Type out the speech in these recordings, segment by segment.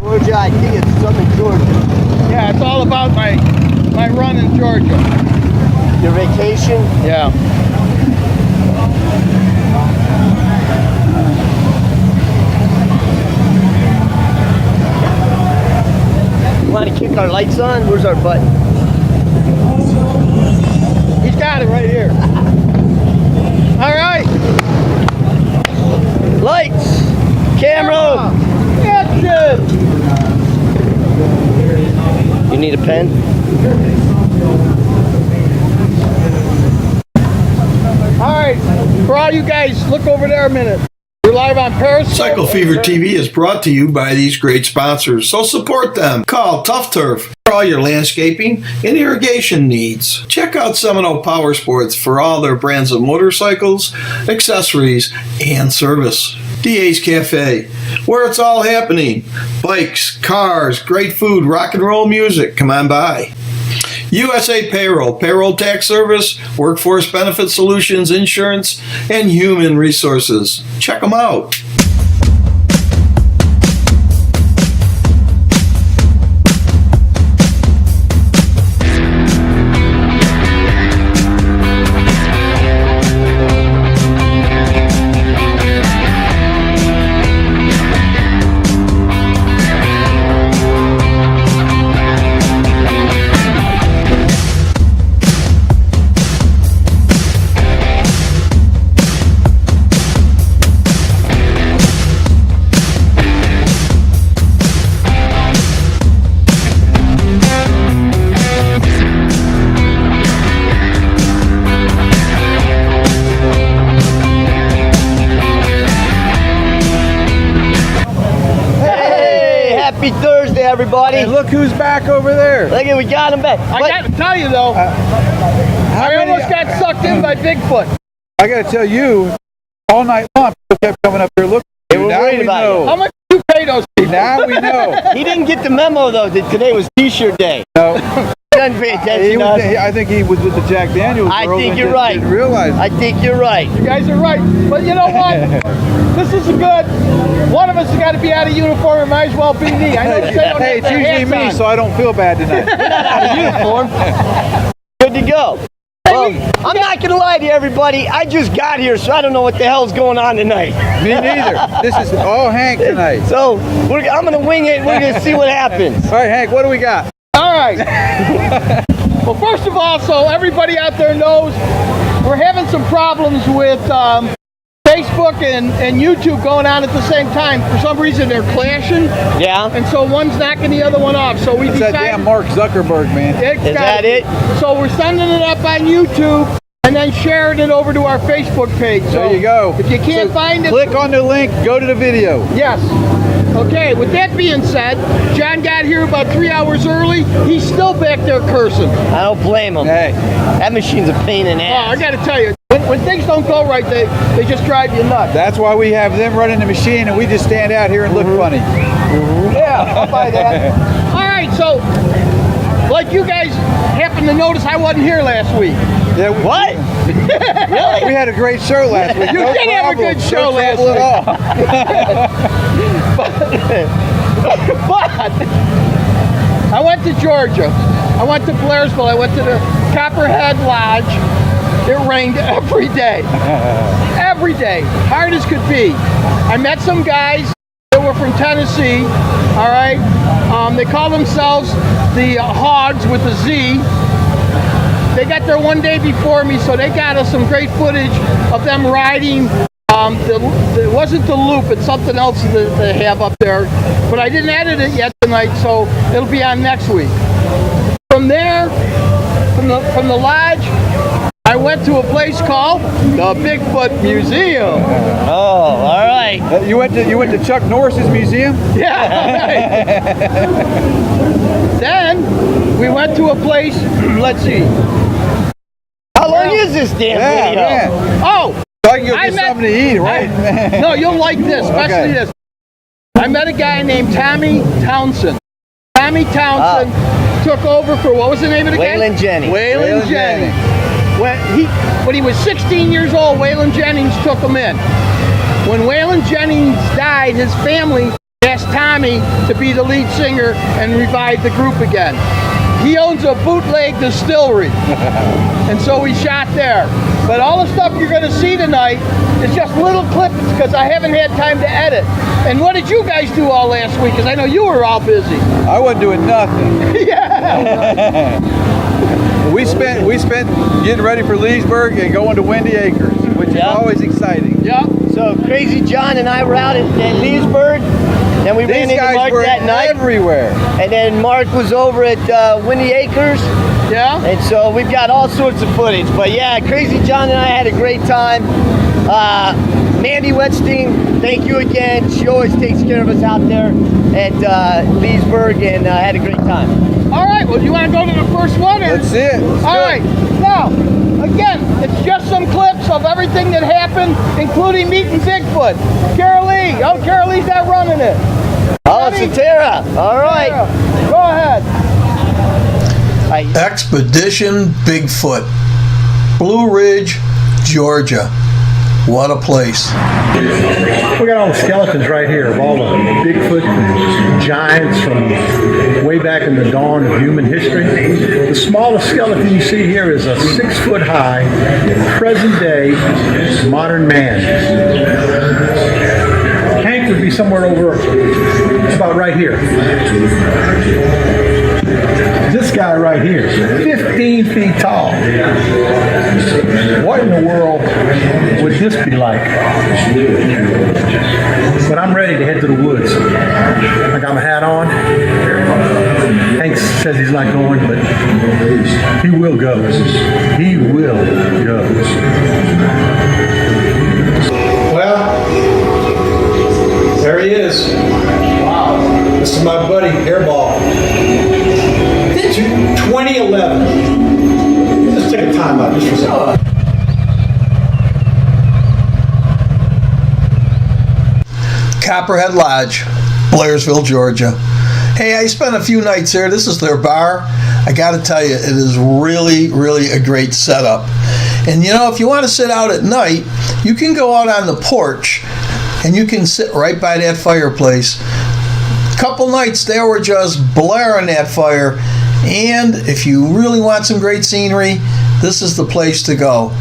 Georgia, I think it's something Georgia. Yeah, it's all about my run in Georgia. Your vacation? Yeah. You want to kick our lights on? Where's our button? He's got it right here. All right. Lights! Camera! Action! You need a pen? All right. For all you guys, look over there a minute. We're live on Periscope. Cycle Fever TV is brought to you by these great sponsors, so support them. Call Tough Turf for all your landscaping and irrigation needs. Check out Seminole Power Sports for all their brands of motorcycles, accessories, and service. DA's Cafe, where it's all happening. Bikes, cars, great food, rock and roll music. Come on by. USA Payroll, payroll tax service, workforce benefit solutions, insurance, and human resources. Check them out. Happy Thursday, everybody. And look who's back over there. Look at, we got him back. I got to tell you, though, I almost got sucked in by Bigfoot. I got to tell you, all night long, people kept coming up here looking. They were worried about you. How much do you pay those people? Now we know. He didn't get the memo, though, that today was T-shirt day. No. He doesn't pay attention to us. I think he was with the Jack Daniels I girl think and you're didn't- right. didn't realize. I think you're right. You guys are right. But you know what? This is a good. One of us has got to be out of uniform. It might as well be me. I know they don't Hey, have it's their usually hats me, on. so I don't feel bad tonight. We're not out of uniform. Good to go. Well, I'm not going to lie to you, everybody. I just got here, so I don't know what the hell's going on tonight. Me neither. This is all Hank tonight. So I'm going to wing it. We're going to see what happens. All right, Hank, what do we got? All right. Well, first of all, so everybody out there knows we're having some problems with Facebook and YouTube going on at the same time. For some reason, they're clashing. Yeah? And so one's knocking the other one off. So we It's that decided. damn Mark Zuckerberg, man. Is that it? So we're sending it up on YouTube and then sharing it over to our Facebook page. So There you go. If you can't find it, Click on the link, go to the video. yes. Okay, with that being said, John got here about 3 hours early. He's still back there cursing. I don't blame him. Hey, That machine's a pain in the Oh, I ass. got to tell you, when things don't go right, they just drive you nuts. that's why we have them running the machine and we just stand out here and look funny. Yeah, I'll buy that. All right, so like you guys happen to notice, I wasn't here last week. Yeah, What? we had a great show last week. You No did have a problem. good show No last trouble at all. But I went to Georgia. I went to Blairsville. I went to the Copperhead Lodge. It rained every day. Every day. Hard as could be. I met some guys that were from Tennessee. All right. They call themselves the Hogs with a Z. They got there one day before me, so they got us some great footage of them riding. It wasn't the loop, it's something else that they have up there. But I didn't edit it yet tonight, so it'll be on next week. From there, from the lodge, I went to a place called the Bigfoot Museum. Oh, all right. You went to Chuck Norris's museum? Yeah. Then we went to a place. Let's see. How long is this damn Yeah, video? man. Oh, So I can go I get met- something to eat, right? no, you'll like this, especially Okay. this. I met a guy named Tommy Townsend. Tommy Townsend took over for, what was the name of the guy? Waylon Jennings. Waylon Waylon Jennings. When he was 16 years old, Waylon Jennings took him in. When Waylon Jennings died, his family asked Tommy to be the lead singer and revive the group again. He owns a bootleg distillery, and so we shot there. But all the stuff you're going to see tonight is just little clips because I haven't had time to edit. And what did you guys do all last week? Because I know you were all busy. I wasn't doing nothing. Yeah. We spent getting ready for Leesburg and going to Windy Acres, which is always exciting. Yep. So Crazy John and I were out at Leesburg. Then we ran These into guys Mark were that night. everywhere. And then Mark was over at Windy Acres. Yeah. And so we've got all sorts of footage. But yeah, Crazy John and I had a great time. Mandy Wetstein, thank you again. She always takes care of us out there at Leesburg, and had a great time. All right. Well, you want to go to the first one? Or? Let's see it. All right. Now, again, it's just some clips of everything that happened, including meeting Bigfoot. Karalee. Oh, Karalee's not running it. Oh, Ready? Satara. All right. Go ahead. Expedition Bigfoot, Blue Ridge, Georgia. What a place. We got all the skeletons right here of all the Bigfoot giants from way back in the dawn of human history. The smallest skeleton you see here is a 6-foot high, present day modern man. Hank would be somewhere over about right here. This guy right here, 15 feet tall. What in the world would this be like? But I'm ready to head to the woods. I got my hat on. Hank says he's not going, but he will go. He will go. Well, there he is. Wow. This is my buddy, Airball. 2011. Let's take a time out just for a second. Copperhead Lodge, Blairsville, Georgia. Hey, I spent a few nights there. This is their bar. I got to tell you, it is really, really a great setup. And you know, if you want to sit out at night, you can go out on the porch and you can sit right by that fireplace. Couple nights they were just blaring that fire. And if you really want some great scenery, this is the place to go.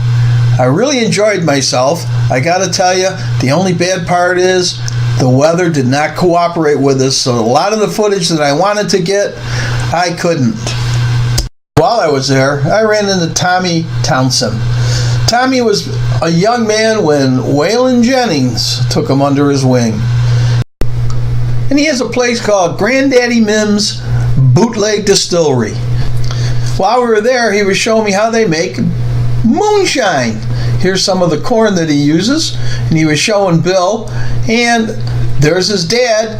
I really enjoyed myself. I got to tell you, the only bad part is the weather did not cooperate with us, so a lot of the footage that I wanted to get, I couldn't. While I was there, I ran into Tommy Townsend. Tommy was a young man when Waylon Jennings took him under his wing. And he has a place called Granddaddy Mim's Bootleg Distillery. While we were there, he was showing me how they make moonshine. Here's some of the corn that he uses, and he was showing Bill, and there's his dad.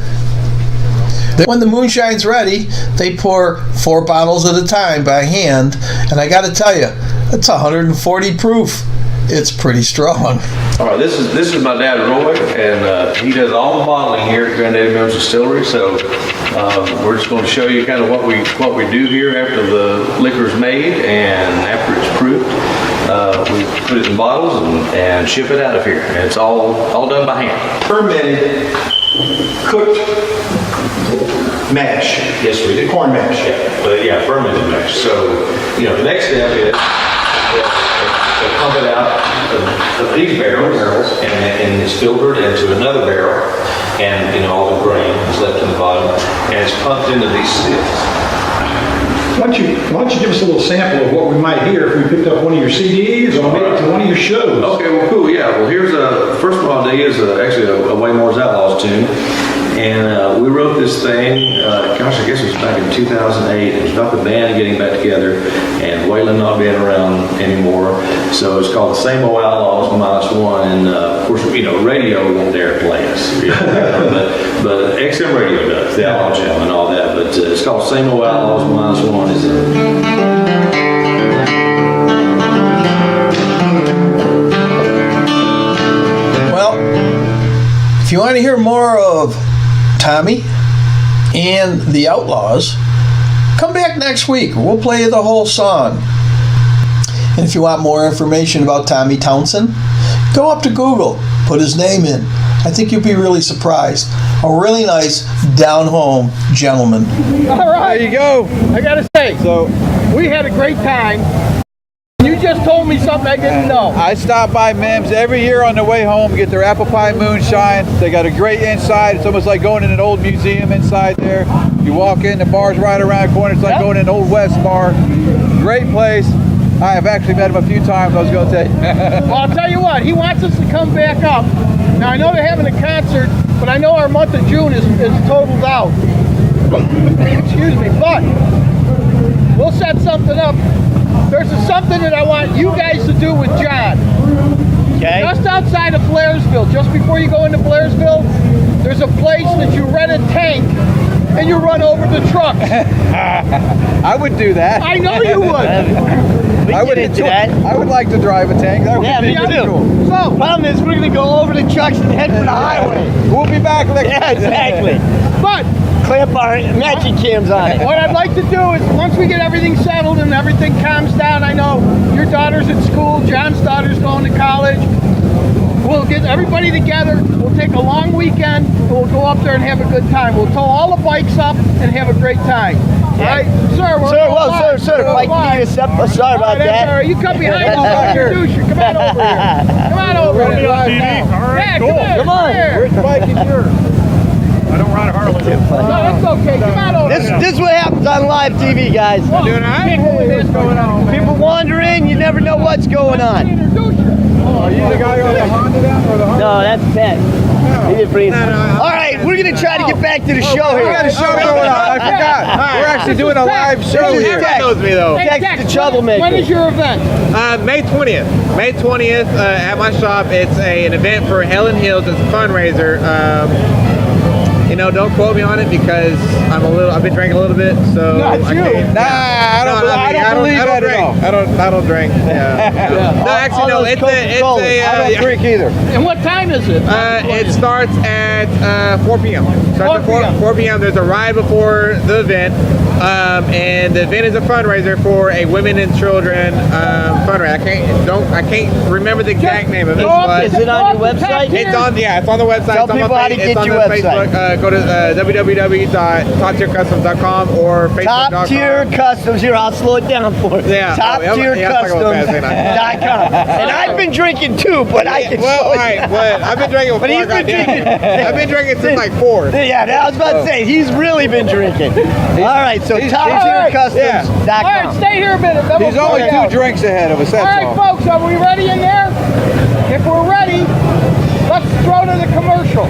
When the moonshine's ready, they pour 4 bottles at a time by hand, and I got to tell you, it's 140 proof. It's pretty strong. All right, this is my dad, Roy, and he does all the bottling here at Granddaddy Mim's Distillery. So we're just going to show you kind of what we do here after the liquor's made and after it's proofed. We put it in bottles and ship it out of here. And it's all done by hand. Fermented, cooked mash. Yes, we do. Corn mash. Yeah, fermented mash. So, you know, the next step is to pump it out of these barrels, and it's filtered into another barrel, and you know all the grain is left in the bottom, and it's pumped into these stills. Why don't you give us a little sample of what we might hear if we picked up one of your CDs or maybe to one of your shows? Okay, well, cool. Yeah. Well, here's first of all, is actually a Waymore's Outlaws tune. And we wrote this thing, I guess it was back in 2008. It was about the band getting back together and Waylon not being around anymore. So it's called The Same Old Outlaws -1. And of course, you know, radio won't dare play us. You know, but XM radio does, the Outlaw Channel and all that. But it's called Same Old Outlaws -1. Well, if you want to hear more of Tommy and the Outlaws, come back next week. We'll play you the whole song. And if you want more information about Tommy Townsend, go up to Google, put his name in. I think you'll be really surprised. A really nice, down-home gentleman. All right. There you go. I gotta say, So we had a great time. You just told me something I didn't know. I stop by Mims every year on the way home, get their apple pie moonshine. They got a great inside. It's almost like going in an old museum inside there. You walk in, the bar's right around the corner. It's like going in an old West bar. Great place. I have actually met him a few times, I was going to tell you. Well, I'll tell you what, he wants us to come back up. Now, I know they're having a concert, but I know our month of June is totaled out. Excuse me, but we'll set something up. There's something that I want you guys to do with John. Okay. Just outside of Blairsville, just before you go into Blairsville, there's a place that you rent a tank and you run over the trucks. I would do that. I know you would. We I would get into enjoy- that. I would like to drive a tank. That would Yeah, be me pretty too. cool. So, Problem is, we're gonna go over the trucks and head for the highway. We'll be back next Yeah, exactly. but Clamp our magic cams on it. what I'd like to do is, once we get everything settled and everything calms down, I know your daughter's at school, John's daughter's going to college. We'll get everybody together. We'll take a long weekend and we'll go up there and have a good time. We'll tow all the bikes up and have a great time. All right, sir. We're Sir, going well, live. sir, We're Mike, live. give me a step. Sorry All about right, that's that. all right. You come behind us, introduce you. Come on over here. Come on over here. We're live now. Yeah, come on. Come on. Here. Which bike is yours? No, that's okay. Come on over here. This is what happens on live TV, guys. Doing all right? What's going on? People wander in, you never know what's going on. Introduce you. Are you the guy on the Honda down or the Honda? No, that's Ben. He didn't bring it. All right, we're gonna try to get back to the show We got a here. show going on. I forgot. We're actually doing a live show here. Text. me though. Hey, Text Tex, the troublemaker. When is your event? May 20th. May 20th at my shop. It's an event for Helen Hills. It's a fundraiser. Don't quote me on it because I've been drinking a little bit, so Not I you. can't. Nah, I don't believe I that don't at all. drink. I don't drink. Yeah. No, actually, All no. those It's Coca-Colas. a. I don't drink either. And what time is it? It starts at 4 p.m. Starts 4 at 4 p.m. There's a ride before the event, and the event is a fundraiser for a women and children fundraiser. I can't remember the exact name of it, but Is it on your website? it's on the website. Tell It's on people my how to it's get on your the website. Facebook. Go to www.toptiercustoms.com or Top facebook.com. Tier Customs. Here, I'll slow it down for you. Yeah. Top Oh, yeah, Tier yeah, that's like a little fast, ain't Customs.com. And I've been drinking too, but I can Well, slow all it right, down. but I've been drinking But before he's I been got drinking. I've been drinking since like 4. Yeah, I was about to say, he's really been drinking. All right, so TopTierCustoms.com. All right, stay here a minute. Then He's we'll only find 2 out. drinks ahead of us, All that's right, all. folks, are we ready in there? If we're ready, let's throw to the commercial.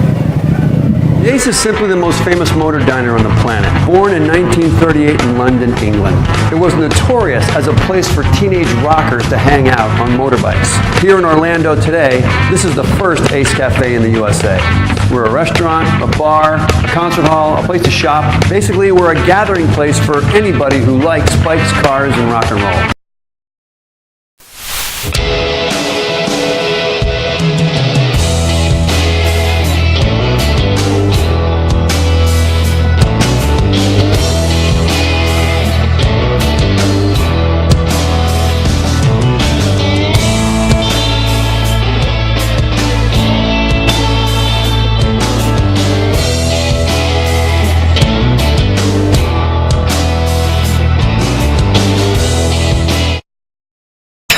Ace is simply the most famous motor diner on the planet. Born in 1938 in London, England, it was notorious as a place for teenage rockers to hang out on motorbikes. Here in Orlando today, this is the first Ace Cafe in the USA. We're a restaurant, a bar, a concert hall, a place to shop. Basically, we're a gathering place for anybody who likes bikes, cars, and rock and roll.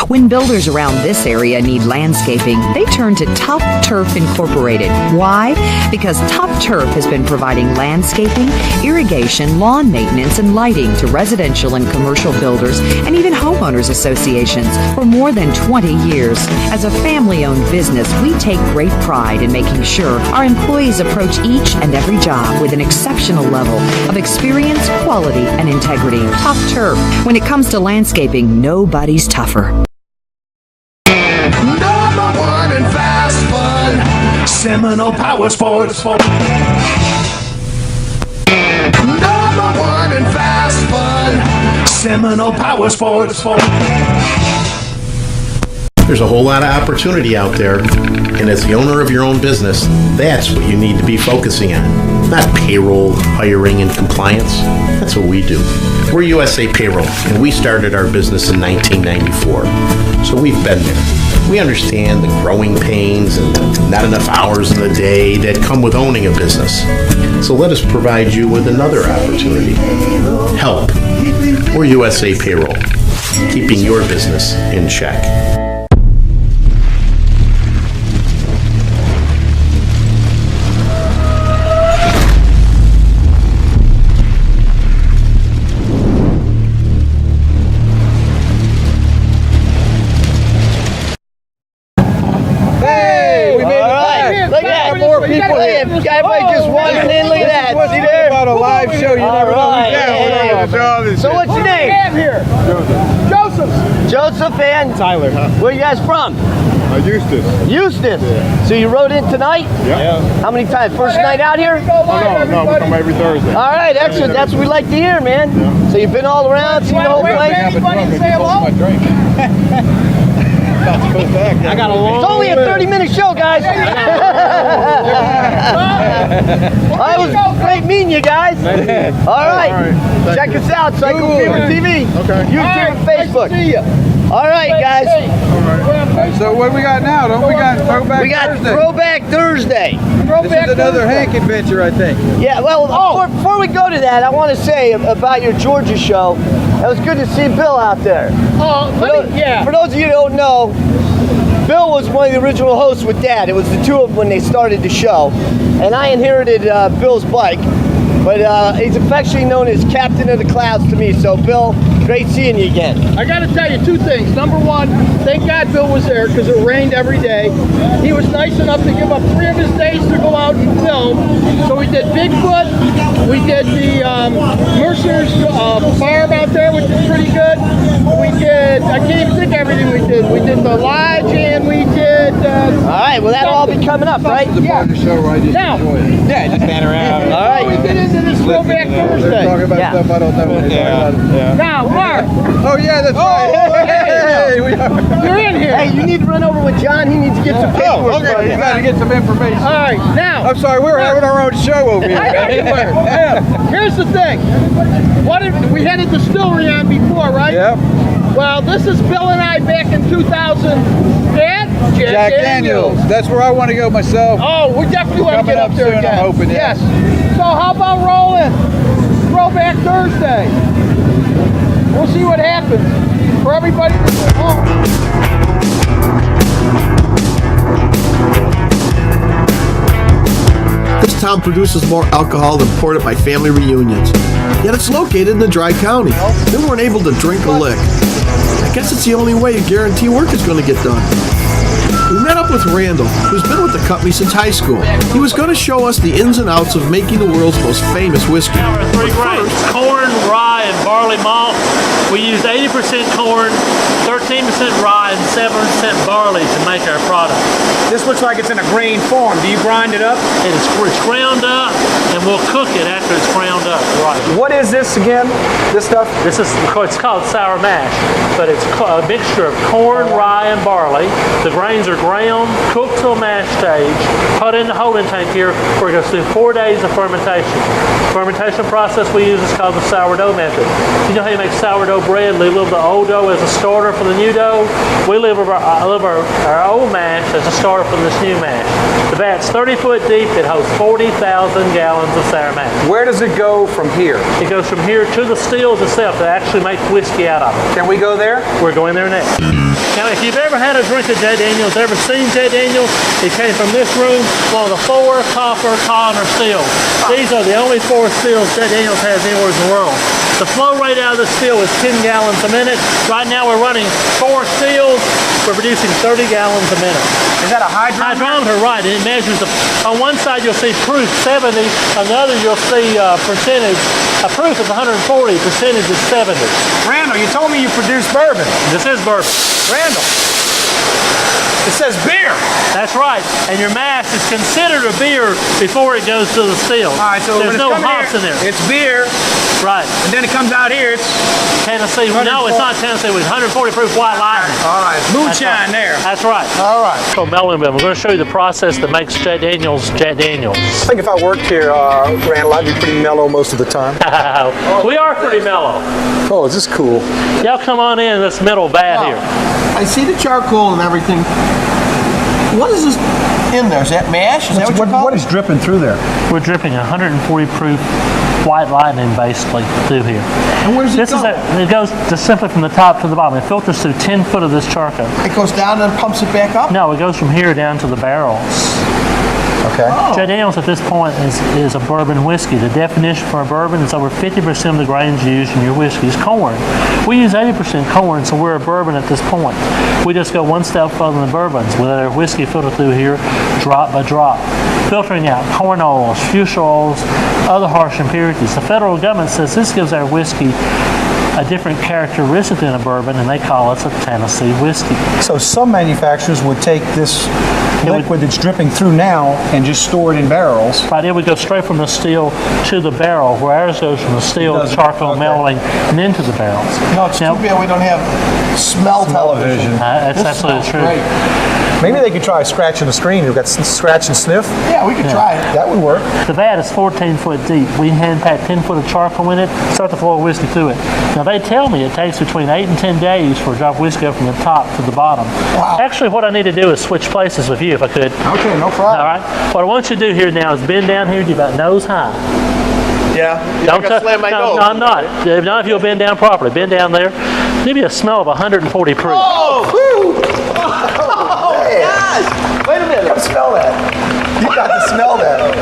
When builders around this area need landscaping, they turn to Top Turf Incorporated. Why? Because Top Turf has been providing landscaping, irrigation, lawn maintenance, and lighting to residential and commercial builders and even homeowners associations for more than 20 years. As a family-owned business, we take great pride in making sure our employees approach each and every job with an exceptional level of experience, quality, and integrity. Top Turf. When it comes to landscaping, nobody's tougher. Number one in fast fun, Seminole Power Sports. Number one in fast fun, Seminole Power Sports. There's a whole lot of opportunity out there, and as the owner of your own business, that's what you need to be focusing on. Not payroll, hiring, and compliance. That's what we do. We're USA Payroll, and we started our business in 1994, so we've been there. We understand the growing pains and not enough hours in the day that come with owning a business. So let us provide you with another opportunity. Help or USA Payroll, keeping your business in check. Everybody just wandering in. Look at that. See there? About a live show. You never know who's there. So what's your name? Here. Joseph. Joseph and Tyler, huh? Where you guys from? Eustace. Eustace. So you rode in tonight? Yeah. How many times? First night out here? No, we come every Thursday. All right, excellent. That's what we like to hear, man. Yeah. So you've been all around, seen the whole place? I got a long It's only a 30-minute show, guys. It was great meeting you guys. All right. Check us out, Cycle Fever TV. Okay. YouTube and Facebook. All right, guys. So what do we got now? Don't we got Throwback We got Thursday? Throwback Thursday. This is another Hank adventure, I think. Yeah, well, before we go to that, I want to say about your Georgia show, it was good to see Bill out there. For those of you who don't know, Bill was one of the original hosts with Dad. It was the two of them when they started the show. And I inherited Bill's bike. But he's affectionately known as Captain of the Clouds to me. So, Bill, great seeing you again. I got to tell you two things. Number one, thank God Bill was there because it rained every day. He was nice enough to give up 3 of his days to go out and film. So we did Bigfoot. We did the Mercer's farm out there, which is pretty good. We did, I can't even think of everything we did. We did the lodge and we did... all right, well, that'll all be coming up, right? This is the part of the show where I just enjoy it. Yeah, just stand around. All right. We get into this Throwback Thursday. Talk about stuff I don't know. Now, Mark. Oh, yeah, that's right. Hey, we are. You're in here. Hey, you need to run over with John. He needs to get some paperwork. Oh, okay. You got to get some information. All right, now. I'm sorry, we're having our own show over here. I know you were. Here's the thing. We had a distillery on before, right? Yep. Well, this is Bill and I back in 2000 at Jack Daniels. That's where I want to go myself. Oh, we definitely want to get up there soon, again. I'm hoping, yeah. Yes. So how about rolling Throwback Thursday? We'll see what happens. For everybody that's at home. This town produces more alcohol than poured at my family reunions. Yet it's located in the dry county. They weren't able to drink a lick. I guess it's the only way to guarantee work is going to get done. We met up with Randall, who's been with the company since high school. He was going to show us the ins and outs of making the world's most famous whiskey. Our 3 grains, corn, rye, and barley malt. We use 80% corn, 13% rye, and 7% barley to make our product. This looks like it's in a grain form. Do you grind it up? It's ground up, and we'll cook it after it's ground up. Right. What is this again? This stuff? It's called sour mash, but it's a mixture of corn, rye, and barley. The grains are ground, cooked to a mash stage, put in the holding tank here, where it goes through 4 days of fermentation. Fermentation process we use is called the sourdough method. You know how you make sourdough bread? Leave a little bit of old dough as a starter for the new dough. We leave our old mash as a starter for this new mash. The vat's 30 foot deep. It holds 40,000 gallons of sour mash. Where does it go from here? It goes from here to the stills itself to actually make whiskey out of it. Can we go there? We're going there next. Now, if you've ever had a drink of Jack Daniels, ever seen Jack Daniels, it came from this room, one of the 4 copper Connor stills. These are the only 4 stills Jack Daniels has anywhere in the world. The flow rate out of the still is 10 gallons a minute. Right now we're running 4 stills. We're producing 30 gallons a minute. Is that a hydrometer? Hydrometer, right. And it measures on one side you'll see proof 70, on the other you'll see percentage. A proof is 140, percentage is 70. Randall, you told me you produce bourbon. This is bourbon. Randall. It says beer. That's right. And your mash is considered a beer before it goes to the still. All right, so there's no hops in there. It's beer. Right. And then it comes out here. It's Tennessee. No, it's not Tennessee. It's 140 proof white lightning. all right. Moonshine there. That's right. All right. So Melon, we're going to show you the process that makes Jack Daniels Jack Daniels. I think if I worked here, Randall, I'd be pretty mellow most of the time. We are pretty mellow. Oh, is this cool? Y'all come on in this middle vat here. I see the charcoal and everything. What is this in there? Is that mash? Is that what you call What is dripping through there? We're dripping 140 proof white lightning basically through here. And where does it go? It goes just simply from the top to the bottom. It filters through 10 foot of this charcoal. It goes down and pumps it back up? No, it goes from here down to the barrels. Okay. J. Daniels at this point is a bourbon whiskey. The definition for a bourbon is over 50% of the grains used in your whiskey is corn. We use 80% corn, so we're a bourbon at this point. We just go one step further than bourbons. We let our whiskey filter through here drop by drop, filtering out corn oils, fuchsia oils, other harsh impurities. The federal government says this gives our whiskey a different characteristic than a bourbon, and they call it a Tennessee whiskey. So some manufacturers would take this liquid that's dripping through now and just store it in barrels. Right, it would go straight from the still to the barrel, where ours goes from the still to charcoal melting and into the barrels. No, it's too bad we don't have smell television. That's absolutely true. Great. Maybe they could try scratching the screen. You've got scratch and sniff. Yeah, we could try it. That would work. The vat is 14 foot deep. We hand pack 10 foot of charcoal in it, start the flow of whiskey through it. Now they tell me it takes between 8 and 10 days for a drop of whiskey to go from the top to the bottom. Wow. Actually, what I need to do is switch places with you if I could. Okay, no problem. All right. What I want you to do here now is bend down here to about nose high. Yeah. Don't slam my nose. No, I'm not. Not if you'll bend down properly. Bend down there. Give you a smell of 140 proof. Oh! Gosh! Wait a minute. Smell that. You got to smell that.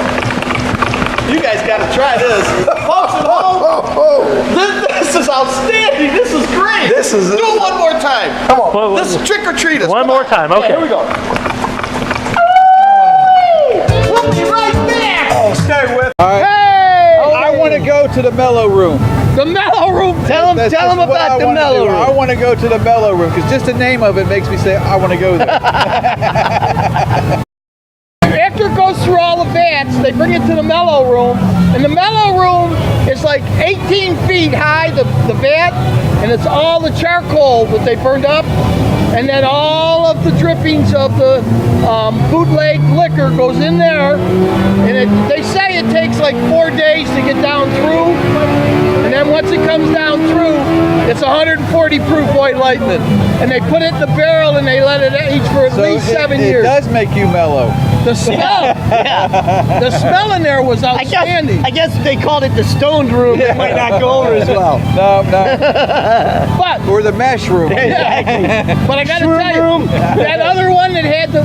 You guys got to try this. Folks at home, this is outstanding. This is great. Do it one more time. Come on. This is trick or treat us. One more time. Okay. Here we go. We'll be right back. Oh, stay with. All right. Hey! I want to go to the mellow room. The mellow room. Tell them about the mellow room. I want to go to the mellow room because just the name of it makes me say I want to go there. After it goes through all the vats, they bring it to the mellow room, and the mellow room is like 18 feet high, the vat, and it's all the charcoal that they burned up, and then all of the drippings of the bootleg liquor goes in there, and they say it takes like 4 days to get down through, and then once it comes down through, it's 140 proof white lightning, and they put it in the barrel and they let it age for at least 7 years. It does make you mellow. The smell, the smell in there was outstanding. I guess if they called it the stoned room, it might not go over as well. No. But or the mesh room. Exactly. But I gotta tell you, that other one that had the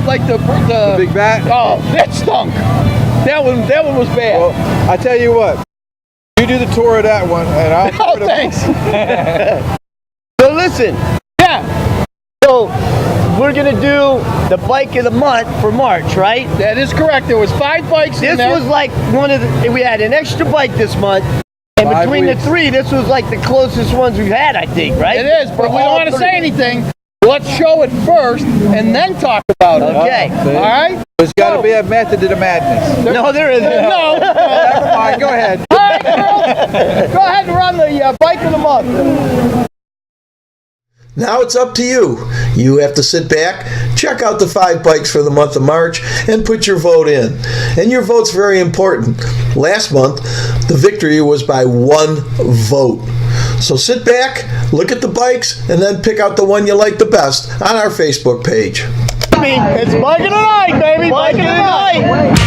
big vat. Oh, that stunk. That one was bad. Well, I tell you what. You do the tour of that one, and I'll. Oh, thanks. So listen. Yeah. So we're gonna do the bike of the month for March, right? That is correct. There was 5 bikes in there. This was like one of the. We had an extra bike this month, and between the 3, this was like the closest ones we've had, I think, right? It is, but we don't want to say anything. Let's show it first, and then talk about it. Okay. All right. There's got to be a method to the madness. No, there isn't. No. Never mind. Go ahead. All right, girl. Go ahead and run the bike of the month. Now it's up to you. You have to sit back, check out the 5 bikes for the month of March, and put your vote in. And your vote's very important. Last month, the victory was by 1 vote. So sit back, look at the bikes, and then pick out the one you like the best on our Facebook page. It's bike of the night, baby. Bike of the night.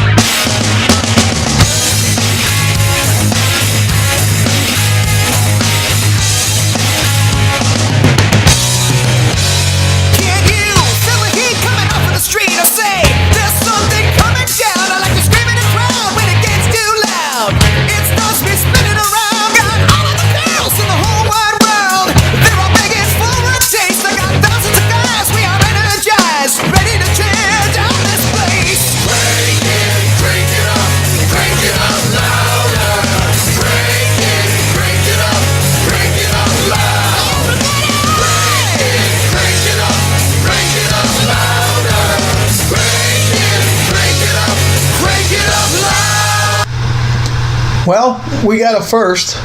Well, we got a first.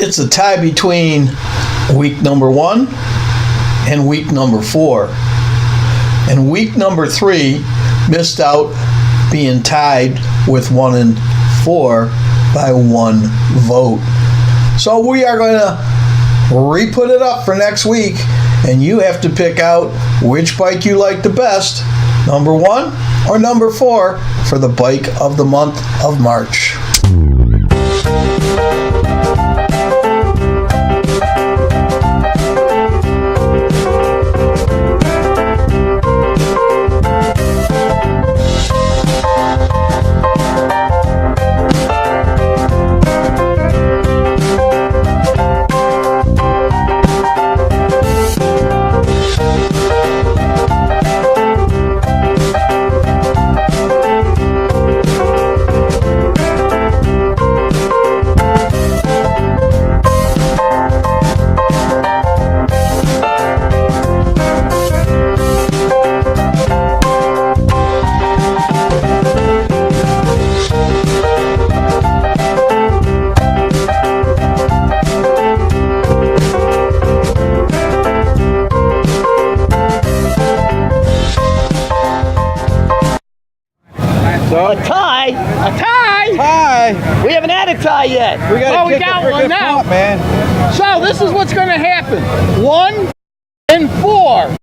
It's a tie between week number 1 and week number 4. And week number 3 missed out being tied with 1 and 4 by 1 vote. So we are going to re-put it up for next week and you have to pick out which bike you like the best, number 1 or number 4, for the bike of the month of March. A tie? A tie? Tie. We haven't had a tie yet. We got we got one now. Pump, man. So this is what's going to happen. 1 and 4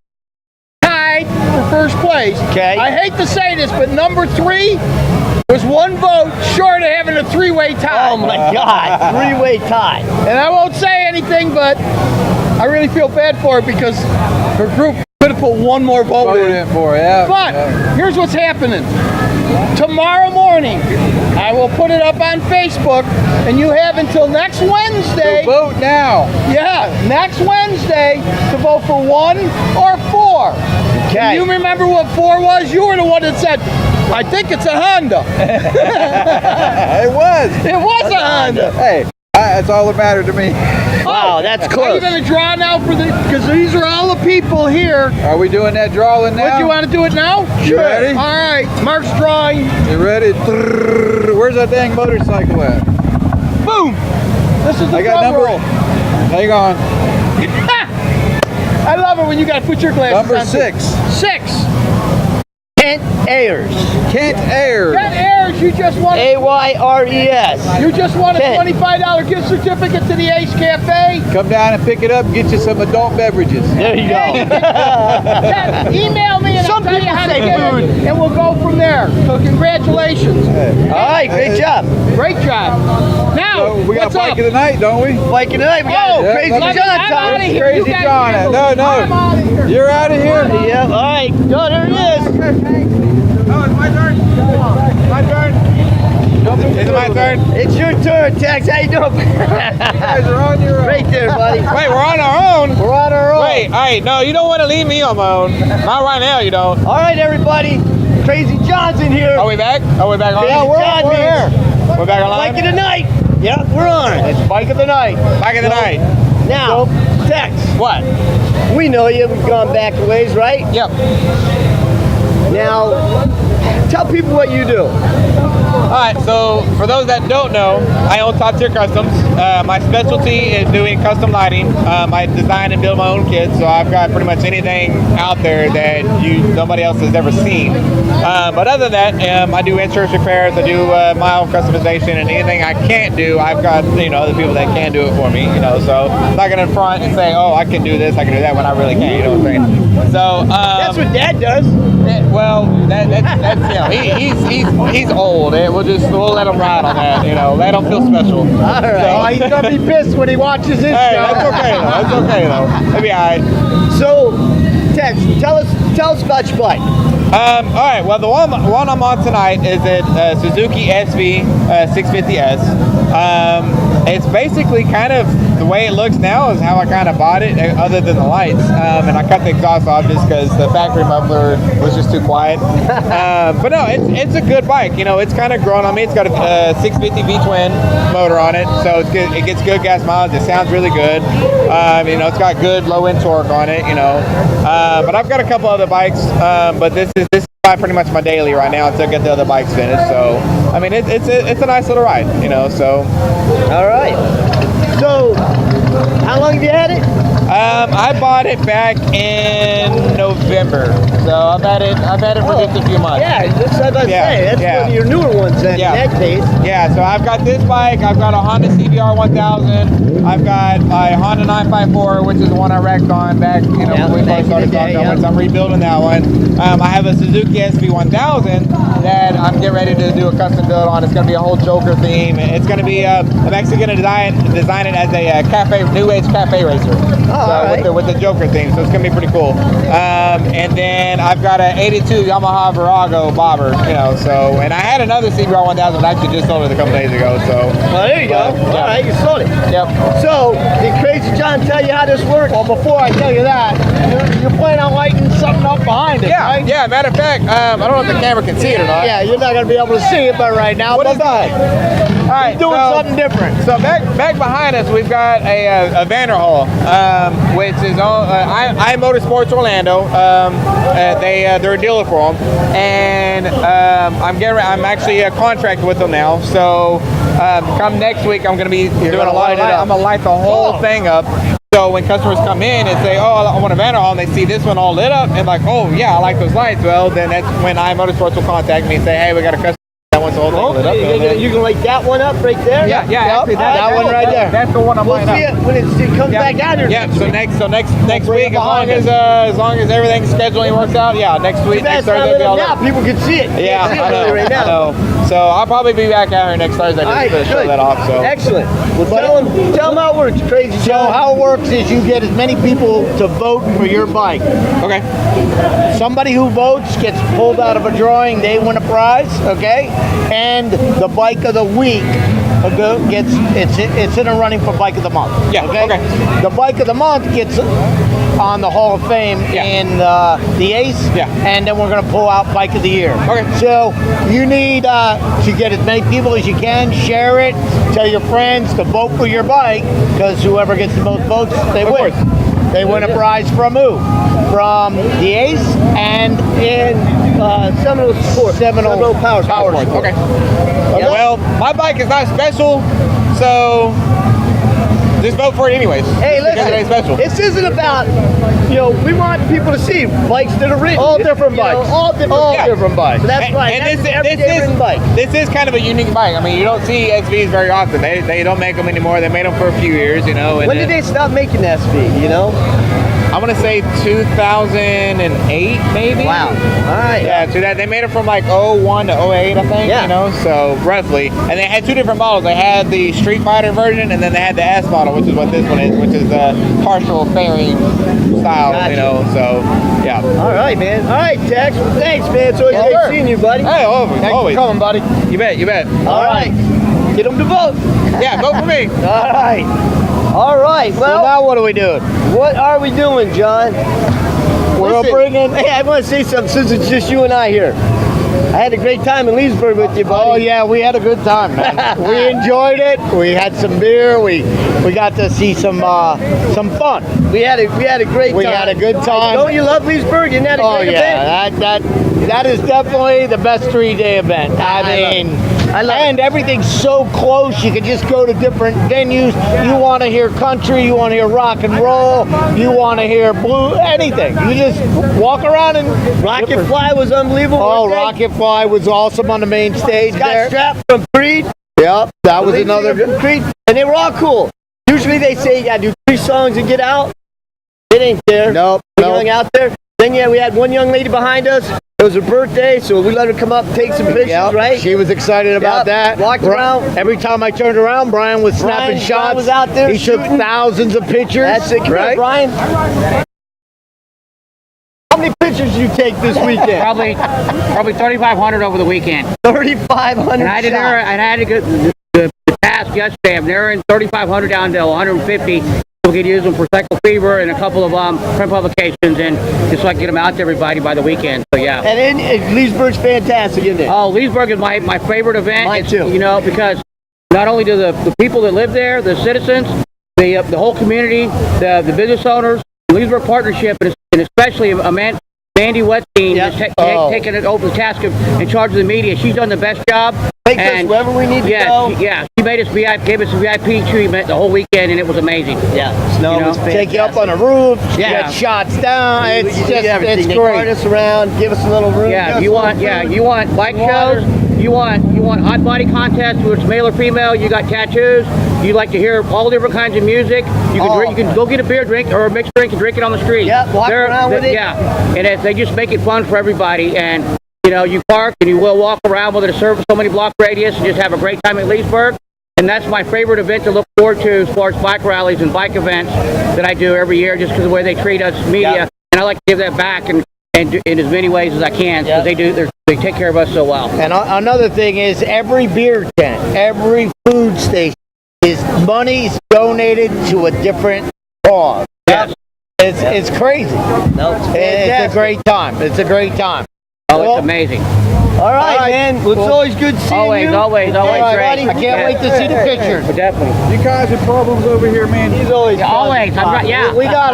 tied for first place. Okay. I hate to say this, but number 3 was 1 vote short of having a 3-way tie. Oh my God, 3-way tie. And I won't say anything, but I really feel bad for it because her group could have put 1 more vote in. For it, yeah. But here's what's happening. Tomorrow morning, I will put it up on Facebook, and you have until next Wednesday. So vote now. Yeah, next Wednesday to vote for 1 or 4. Okay. You remember what 4 was? You were the one that said, I think it's a Honda. It was. It was a Honda. Hey, that's all that mattered to me. Wow, that's Are you close. going to draw now for the? Because these are all the people here. Are we doing that drawing now? What, do you want to do it now? You ready? All right, Mark's drawing. You ready? Where's that dang motorcycle at? Boom. This is the I got drum number. roll. Hang on. I love it when you got to put your glasses Number on. 6. 6. Kent Ayers. Kent Ayers. Kent Ayers, you just won. Ayres. You just won a Kent. $25 gift certificate to the Ace Cafe. Come down and pick it up and get you some adult beverages. There you go. Kent, email me and I'll tell you how to get it, and we'll go from there. So congratulations. All right, great job. Great job. Now, So we got what's bike up? of the night, don't we? Bike of the night, we got Oh, Crazy yeah, John I'm time. outta here. Crazy You guys John. handle No, it. no. I'm out of here. You're out of here. Yeah, all right. No, there it is. Oh, it's my turn. My turn. It's my turn. It's your turn, Tex. How you doing? You guys are on your own. Right there, buddy. Wait, we're on our own. We're on our own. Wait, all right, no, you don't want to leave me on my own. Not right now, you don't. All right, everybody. Crazy John's in here. Are we back? Are we back on? Yeah, we're here. We're back online? Bike of the night. Yep, we're on. It's bike of the night. Bike of the night. Now, Tex, What? we know you. We've gone back a ways, right? Yep. Now, tell people what you do. Alright, so for those that don't know, I own Top Tier Customs. My specialty is doing custom lighting. I design and build my own kits, so I've got pretty much anything out there that nobody else has ever seen. But other than that, I do insurance repairs, I do my own customization, and anything I can't do, I've got other people that can do it for me. So I'm not gonna front and say, oh, I can do this, I can do that when I really can't. You know what I'm saying? So That's what Dad does. well, that's he's old. We'll let him ride on that. Let him feel special. All right. He's gonna be pissed when he watches this Hey, show. that's okay though. That's okay though. It'll be alright. So, Tex, tell us about your bike. All right. Well, the one I'm on tonight is a Suzuki SV 650S. It's basically kind of the way it looks now is how I kind of bought it, other than the lights. And I cut the exhaust off just because the factory muffler was just too quiet. But no, it's a good bike. It's kind of grown on me. It's got a 650 V-twin motor on it, so it's good. It gets good gas mileage. It sounds really good. It's got good low-end torque on it. But I've got a couple other bikes. But this is pretty much my daily right now until I get the other bikes finished. So I mean, it's a nice little ride. So. All right. So, how long have you had it? I bought it back in November, so I've had it for just a few months. Yeah, that's what I was about to say. That's one of your newer ones then, in that case. Yeah, so I've got this bike. I've got a Honda CBR 1000. I've got my Honda 954, which is the one I wrecked on back, when we first started talking about it. So I'm rebuilding that one. I have a Suzuki SV1000 that I'm getting ready to do a custom build on. It's going to be a whole Joker theme. It's going to be. I'm actually going to design it as a new age cafe racer. With the Joker theme, so it's gonna be pretty cool. And then I've got an '82 Yamaha Virago bobber, and I had another CBR 1000, but I actually just sold it a couple days ago. So there you go. All right, you sold it. Yep. So did Crazy John tell you how this works? Well, before I tell you that, you're planning on lighting something up behind it, right? Yeah. Matter of fact, I don't know if the camera can see it or not. Yeah, you're not gonna be able to see it, but right now, What is that? All right, doing something different. So back behind us, we've got a Vanderhall, which is on I Motorsports Orlando. They're a dealer for them, and I'm actually contracted with them now. So come next week, I'm going to be doing a lot of light. I'm gonna light the whole thing up. So when customers come in and say, "Oh, I want a Vanderhall," and they see this one all lit up, and like, "Oh yeah, I like those lights." Well, then that's when I Motorsports will contact me and say, "Hey, we got a customer that wants the whole thing lit up." You can light that one up right there. Yeah. Actually, that one right there. That's the one I'm lighting up. We'll see it when it comes back down here. Yeah. So next week, as long as everything's scheduling works out, next week, next Thursday, now people can see it. Yeah, I know. Right now. I know. So I'll probably be back out here next Thursday to show that off. So excellent. Well, tell them how it works, Crazy John. So how it works is you get as many people to vote for your bike. Okay. Somebody who votes gets pulled out of a drawing. They win a prize. Okay. And the bike of the week it's in a running for bike of the month. Yeah. Okay. The bike of the month gets on the Hall of Fame in the Ace. Yeah. And then we're going to pull out bike of the year. Okay. So you need to get as many people as you can, share it, tell your friends to vote for your bike, because whoever gets the most votes, they win. They win a prize from who? From the Ace and in Seminole Power Sports. Okay. Well, my bike is not special, so just vote for it anyways. Hey, listen, it ain't special. this isn't about, we want people to see bikes that are written. all different bikes. All different bikes. So that's right. And That's an everyday written bike. This is kind of a unique bike. I mean, you don't see SVs very often. They don't make them anymore. They made them for a few years, And When did they stop making the SV, I want to say 2008, maybe. Wow. All right. Yeah, so they made it from like 01 to 08, I think. Yeah. So roughly. And they had two different models. They had the Street Fighter version, and then they had the S model, which is what this one is, which is the partial fairing style. Gotcha. So yeah. All right, man. All right, Tex. Well, thanks, man. It's always great seeing you, buddy. Hey, always. Thanks for coming, buddy. You bet. All right. Get them to vote. Yeah, vote for me. All right. All right. Well, now what are we doing? what are we doing, John? We're bringing. Hey, I want to say something since it's just you and I here. I had a great time in Leesburg with you, buddy. Oh yeah, we had a good time, man. We enjoyed it. We had some beer. We got to see some fun. We had a great time. We had a good time. Don't you love Leesburg? Isn't that a great event? That is definitely the best 3-day event. I love it. Everything's so close. You can just go to different venues. You want to hear country, you want to hear rock and roll, you want to hear blue, anything. You just walk around and Rocket Fly was unbelievable. Oh, Rocket Fly was awesome on the main stage there. Scott Strapp from Creed. Yep, that was another. From Creed, and they were all cool. Usually they say you gotta do 3 songs and get out. It ain't there. Nope. Young out there. Then we had one young lady behind us. It was her birthday, so we let her come up and take some pictures, right? She was excited about that. Walked around. Every time I turned around, Brian was snapping shots. Brian was out there. He took thousands of pictures. That's it, right? Brian. How many pictures did you take this weekend? Probably 3,500 over the weekend. 3,500. And I had to get the pass yesterday. I'm narrowing 3,500 down to 150. We could use them for Cycle Fever and a couple of print publications, and just so I can get them out to everybody by the weekend. So yeah. And Leesburg's fantastic, isn't it? Oh, Leesburg is my favorite event. Mine too. Because not only do the people that live there, the citizens, the whole community, the business owners, the Leesburg Partnership, and especially Amanda Mandy Wetstein is taking it over the task of in charge of the media. She's done the best job. Take us wherever we need to go. She made us gave us a VIP treatment the whole weekend, and it was amazing. Yeah, snow was fantastic. Take you up on a roof. Get shots down. It's just it's great. Cart us around. Give us a little room. Yeah, you want bike shows. You want hot body contests, whether it's male or female. You got tattoos. You like to hear all different kinds of music. You can go get a beer drink or a mixed drink and drink it on the street. Yeah, walk around with it. Yeah, and they just make it fun for everybody. And you park and you will walk around with a so many block radius and just have a great time at Leesburg. And that's my favorite event to look forward to as far as bike rallies and bike events that I do every year, just because of the way they treat us media. Yeah. And I like to give that back and in as many ways as I can, because they take care of us so well. And another thing is every beer tent, every food station, money is donated to a different cause. Yes. It's crazy. No, it's a great time. It's a great time. Oh, it's amazing. All right, man. It's always good seeing you. Always great. I can't wait to see the pictures. Definitely. You guys have problems over here, man. He's always always. We got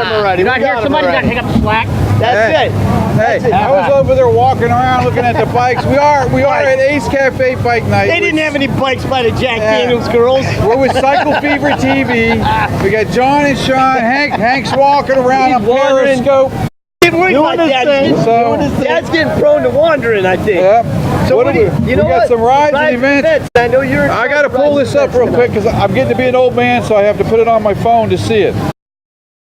him already. You're not here. Somebody's got to pick up the slack. That's it. Hey, I was over there walking around looking at the bikes. We are at Ace Cafe Bike Night. They didn't have any bikes by the Jack Daniels girls. We're with Cycle Fever TV. We got John and Sean. Hank's walking around on Periscope. Dad's getting prone to wandering, I think. Yep. So we got some rides and events. I know you're. I got to pull this up real quick because I'm getting to be an old man, so I have to put it on my phone to see it.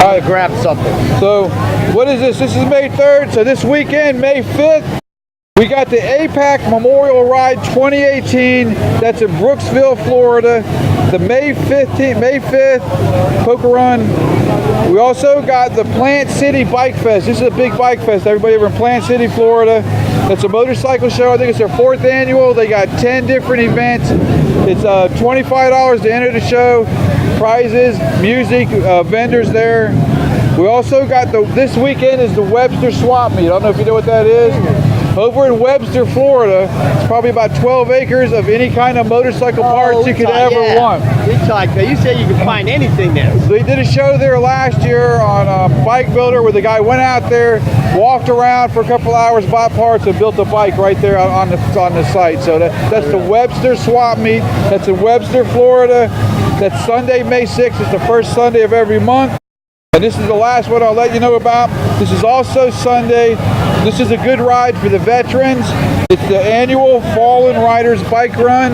All right, grab something. So, what is this? This is May 3rd. So this weekend, May 5th, we got the APAC Memorial Ride 2018. That's in Brooksville, Florida. The May 5th Poker Run. We also got the Plant City Bike Fest. This is a big bike fest. Everybody over in Plant City, Florida. It's a motorcycle show. I think it's their 4th annual. They got 10 different events. It's $25 to enter the show. Prizes, music, vendors there. We also got this weekend is the Webster Swap Meet. I don't know if you know what that is. Over in Webster, Florida, it's probably about 12 acres of any kind of motorcycle parts you could ever want. You said you could find anything there. They did a show there last year on a bike builder where the guy went out there, walked around for a couple hours, bought parts, and built a bike right there on the site. So that's the Webster Swap Meet. That's in Webster, Florida. That's Sunday, May 6th. It's the first Sunday of every month. And this is the last one I'll let you know about. This is also Sunday. This is a good ride for the veterans. It's the annual Fallen Riders Bike Run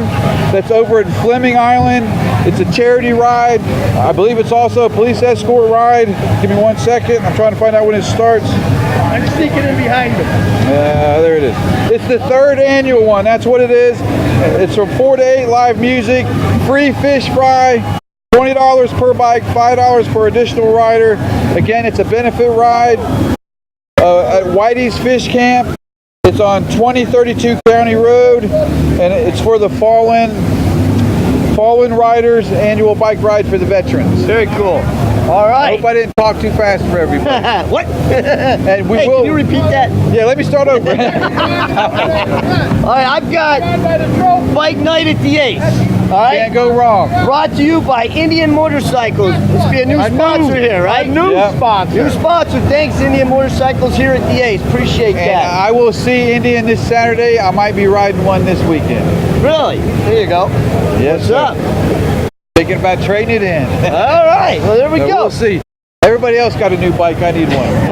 that's over at Fleming Island. It's a charity ride. I believe it's also a police escort ride. Give me 1 second. I'm trying to find out when it starts. I'm sneaking in behind them. There it is. It's the 3rd annual one. That's what it is. It's from 4 to 8, live music, free fish fry. $20 per bike, $5 per additional rider. Again, it's a benefit ride at Whitey's Fish Camp. It's on 2032 County Road, and it's for the Fallen Riders annual bike ride for the veterans. Very cool. All right. I hope I didn't talk too fast for everybody. What? And we will. Can you repeat that? Yeah, let me start over. All right, I've got Bike Night at the Ace. All right. Can't go wrong. Brought to you by Indian Motorcycles. This will be a new sponsor here, right? New sponsor. New sponsor. Thanks, Indian Motorcycles here at the Ace. Appreciate that. I will see Indian this Saturday. I might be riding one this weekend. Really? There you go. Yes, What's up? Thinking about trading it in. All right. Well, there we go. We'll see. Everybody else got a new bike. I need one.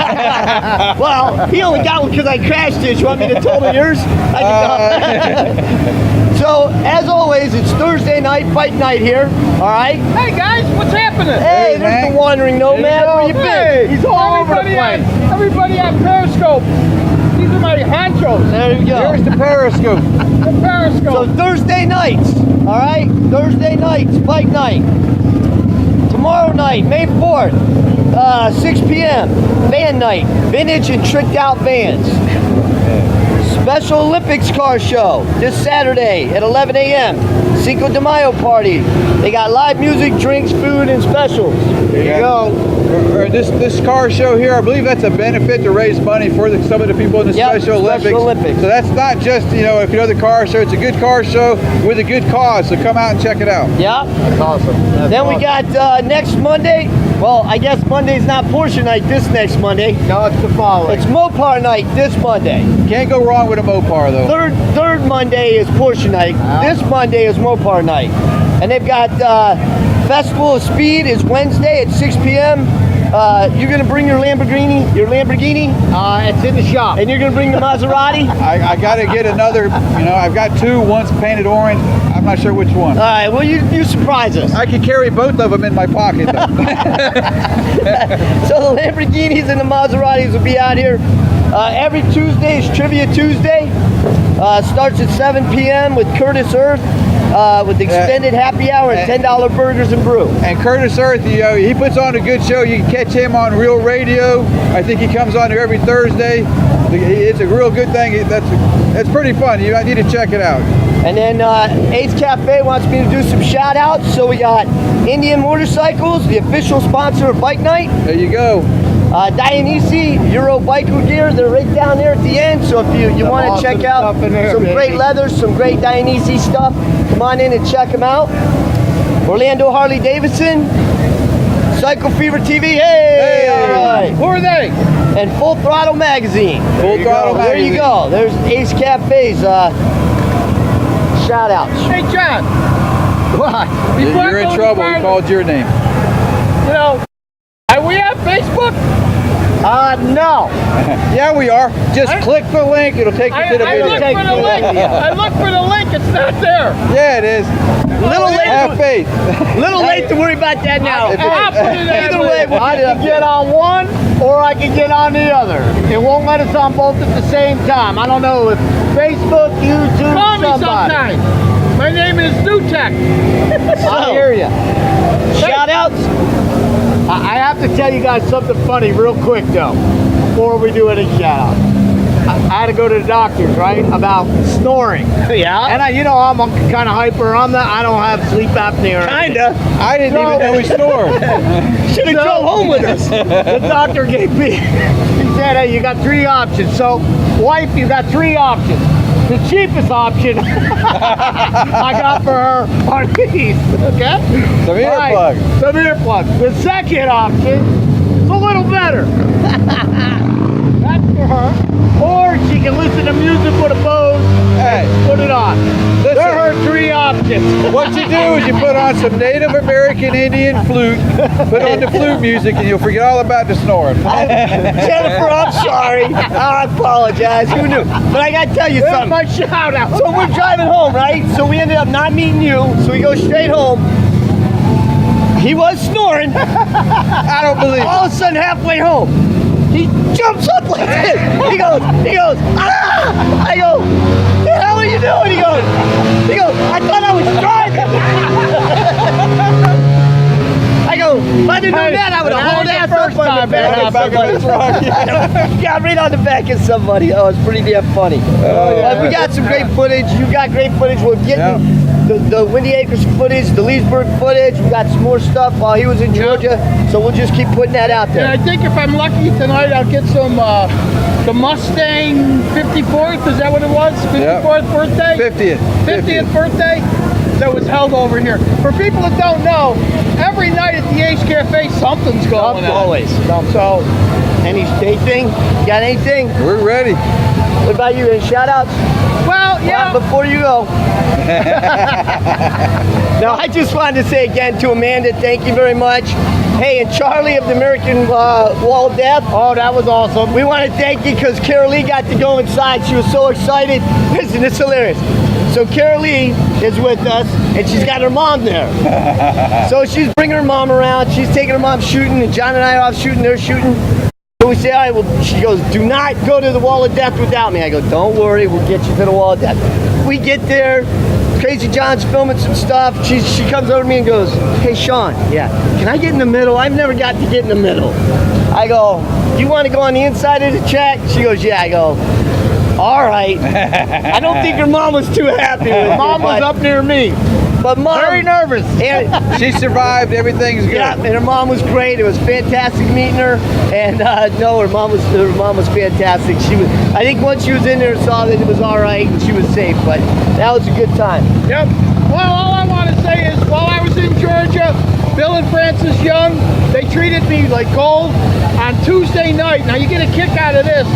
Well, he only got one because I crashed it. You want me to total yours? So, as always, it's Thursday night, Bike Night here. All right? Hey, guys, what's happening? Hey, there's the Wandering Nomad. Where you been? He's all over the place. Everybody on Periscope. These are my honchos. There you go. There's the Periscope. The Periscope. So, Thursday nights. All right? Thursday nights, Bike Night. Tomorrow night, May 4th, 6 p.m., Van Night, vintage and tricked out vans. Special Olympics car show this Saturday at 11 a.m. Cinco de Mayo party. They got live music, drinks, food, and specials. There you go. This car show here, I believe that's a benefit to raise money for some of the people in the Special Olympics. So that's not just, if you know the car show, it's a good car show with a good cause. So come out and check it out. Yeah. That's awesome. Then we got next Monday. Well, I guess Monday's not Porsche night this next Monday. No, it's the following. It's Mopar night this Monday. Can't go wrong with a Mopar, though. Third Monday is Porsche night. This Monday is Mopar night. And they've got Festival of Speed is Wednesday at 6 p.m. You're gonna bring your Lamborghini? It's in the shop. And you're gonna bring the Maserati? I gotta get another, I've got two, one's painted orange. I'm not sure which one. All right, well, you surprise us. I can carry both of them in my pocket, though. So the Lamborghinis and the Maseratis will be out here. Every Tuesday is Trivia Tuesday. Starts at 7 p.m. with Curtis Earth. With extended happy hour and $10 burgers and brew. And Curtis Earth, he puts on a good show. You can catch him on Real Radio. I think he comes on here every Thursday. It's a real good thing. That's pretty fun. You need to check it out. And then Ace Cafe wants me to do some shout outs. So we got Indian Motorcycles, the official sponsor of Bike Night. There you go. Dionysi, Euro Biker Gear, they're right down there at the end. So if you want to check out some great leathers, some great Dionysi stuff, come on in and check them out. Orlando Harley Davidson, Cycle Fever TV, hey! All right. Who are they? And Full Throttle Magazine. Full Throttle Magazine. There you go. There's Ace Cafe's shout outs. Hey, John. What? You're in trouble. He called your name. Are we on Facebook? No. Yeah, we are. Just click the link. It'll take you to the video. I look for the link. It's not there. Yeah, it is. Have faith. Little late to worry about that now. Either way, I can get on one or I can get on the other. It won't let us on both at the same time. I don't know if Facebook, YouTube, call me sometime. My name is Newtek. I hear you. Shout outs. I have to tell you guys something funny real quick though, before we do any shout out. I had to go to the doctors, right, about snoring. Yeah. And I'm kind of hyper. I don't have sleep apnea. Kinda. I didn't even know he snored. Should have drove home with us. The doctor gave me, he said, hey, you got 3 options. So, wife, you got 3 options. The cheapest option I got for her are these, okay? Some earplugs. Some earplugs. The second option is a little better. That's for her. Or she can listen to music with a Bose and put it on. They're her 3 options. What you do is you put on some Native American Indian flute, put on the flute music, and you'll forget all about the snoring. Jennifer, I'm sorry. I apologize. Who knew? But I gotta tell you something. My shout out. So we're driving home, right? So we ended up not meeting you. So we go straight home. He was snoring. I don't believe it. All of a sudden, halfway home, he jumps up like this. He goes, ah! I go, what the hell are you doing? He goes, I thought I was driving. I go, if I didn't know that, I would have hauled ass up on the back of somebody. Got right on the back of somebody. Oh, it's pretty damn funny. We got some great footage. You got great footage. We're getting the Windy Acres footage, the Leesburg footage. We got some more stuff while he was in Georgia. So we'll just keep putting that out there. And I think if I'm lucky tonight, I'll get some the Mustang 54th. Is that what it was? 54th birthday? 50th birthday that was held over here. For people that don't know, every night at the Ace Cafe, something's going on. Always. So, anything? Got anything? We're ready. What about you? Any shout outs? Well, yeah. Before you go. Now, I just wanted to say again to Amanda, thank you very much. Hey, and Charlie of the American Wall of Death. Oh, that was awesome. We want to thank you because Karalee got to go inside. She was so excited. Listen, it's hilarious. So Karalee is with us, and she's got her mom there. So she's bringing her mom around. She's taking her mom shooting, and John and I are off shooting. They're shooting. So we say, all right, well, she goes, do not go to the Wall of Death without me. I go, don't worry, we'll get you to the Wall of Death. We get there. Crazy John's filming some stuff. She comes over to me and goes, hey, Shawn, can I get in the middle? I've never got to get in the middle. I go, you want to go on the inside of the track? She goes, yeah. I go, all right. I don't think her mom was too happy with it. Mom was up near me. But Mom, Very nervous. And She survived. Everything's good. yeah, and her mom was great. It was fantastic meeting her. And no, her mom was fantastic. She was. I think once she was in there and saw that it was all right and she was safe. But that was a good time. Yep. Well, all I want to say is, while I was in Georgia, Bill and Francis Young, they treated me like gold on Tuesday night. Now, you get a kick out of this.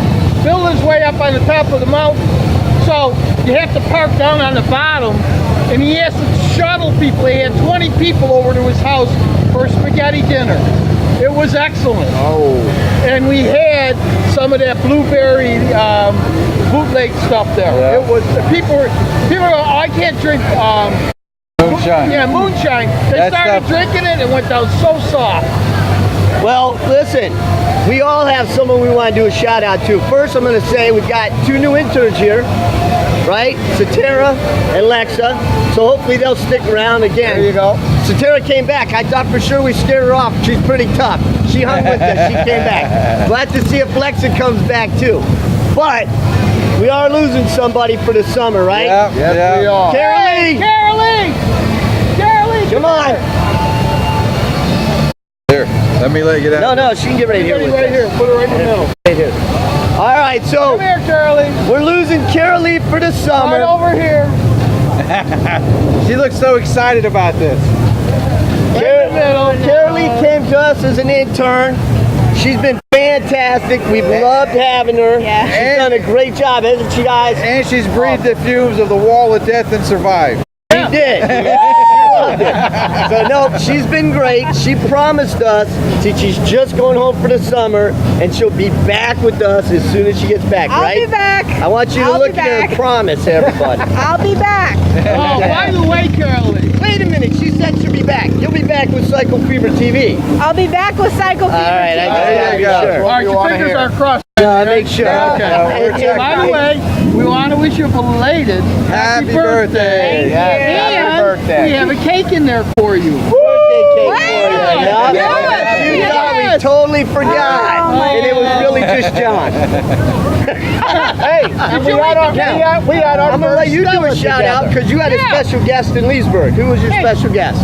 Bill lives way up on the top of the mountain, so you have to park down on the bottom, and he has to shuttle people. He had 20 people over to his house for a spaghetti dinner. It was excellent. Oh. And we had some of that blueberry bootleg stuff there. Yeah. It was, people were, oh, I can't drink Moonshine. yeah, moonshine. They That started stuff- drinking it and went down so soft. Well, listen, we all have someone we want to do a shout out to. First, I'm going to say we've got 2 new interns here, right? Satara and Lexa. So hopefully they'll stick around again. There you go. Satara came back. I thought for sure we scared her off. She's pretty tough. She hung with us. She came back. Glad to see if Lexa comes back too. But we are losing somebody for the summer, right? Yeah, Yes, we are. Karalee! Karalee! Come on! Here, let me let you get out. No, she can get right here. Right with us. here. Put her right in the middle. Right here. All right, so Come here, Karalee. we're losing Karalee for the Right summer. over here. She looks so excited about this. Karalee came to us as an intern. She's been fantastic. We've loved having her. Yeah. She's done a great job, hasn't she, guys? And she's breathed the fumes of the wall of death and survived. She did. She loved it. So no, she's been great. She promised us that she's just going home for the summer, and she'll be back with us as soon as she gets back. I'll right? be back. I want you to I'll look be at her back. and promise everybody. I'll be back. Oh, by the way, Karalee. Wait a minute. She said she'll be back. You'll be back with Cycle Fever TV. I'll be back with Cycle Fever. All right, I TV. just gotta be sure. All right, your fingers are crossed. No, make sure. Okay. By the way, we want to wish you a belated Happy birthday. And birthday. we have a cake in there for you. Birthday cake for you. Yeah. Yup. Yes. You thought we totally forgot. Oh, my And it was really just John. Hey, and we had our I'm going to let you do a shout out because you had a special guest in Leesburg. Who was your special guest?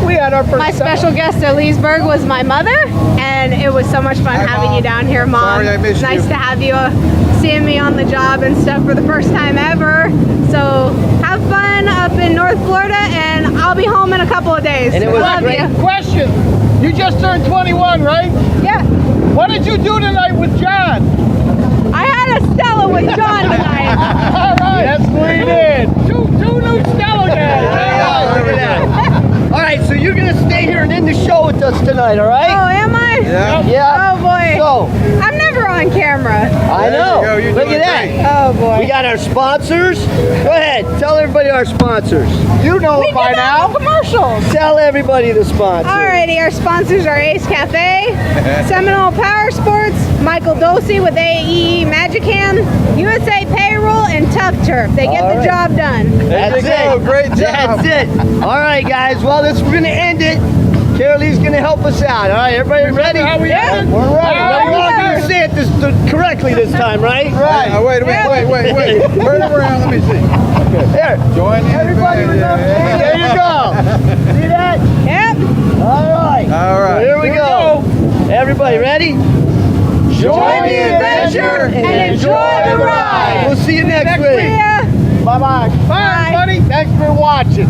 We had our first. My special guest at Leesburg was my mother, and it was so much fun having you down here, Mom. Sorry I missed It's nice you. to have you seeing me on the job and stuff for the first time ever. So have fun up in North Florida, and I'll be home in a couple of days. And it was Love great. you. Question. You just turned 21, right? Yeah. What did you do tonight with John? I had a Stella with John tonight. All right. Yes, we did. Two new Stella guys. Look at that. All right, so you're going to stay here and end the show with us tonight, all Oh, right? am I? Yeah. Yeah. Oh, boy. So, I'm never on camera. I know. There you go. You're Look doing at great. that. Oh, boy. We got our sponsors. Go ahead. Tell everybody our sponsors. You know We by did now. all the commercials. Tell everybody the sponsors. Alrighty, our sponsors are Ace Cafe, Seminole Power Sports, Michael Dosey with AE Magicam, USA Payroll, and Tough Turf. They get All the right. job done. That's you go. it. Great job. That's it. All right, guys. Well, we're going to end it. Caroline's going to help us out. All right, everybody ready? How we Yeah. did? We're Now, ready. we're all going to say it correctly this time, right? Right. Wait. Turn it around. Let me see. There. Join in. Everybody remember. There you go. See that? Yep. All right. All right. So here we go. Everybody ready? Join the adventure and enjoy the ride. We'll see you next week. Yeah. Bye-bye. Bye, buddy. Thanks for watching.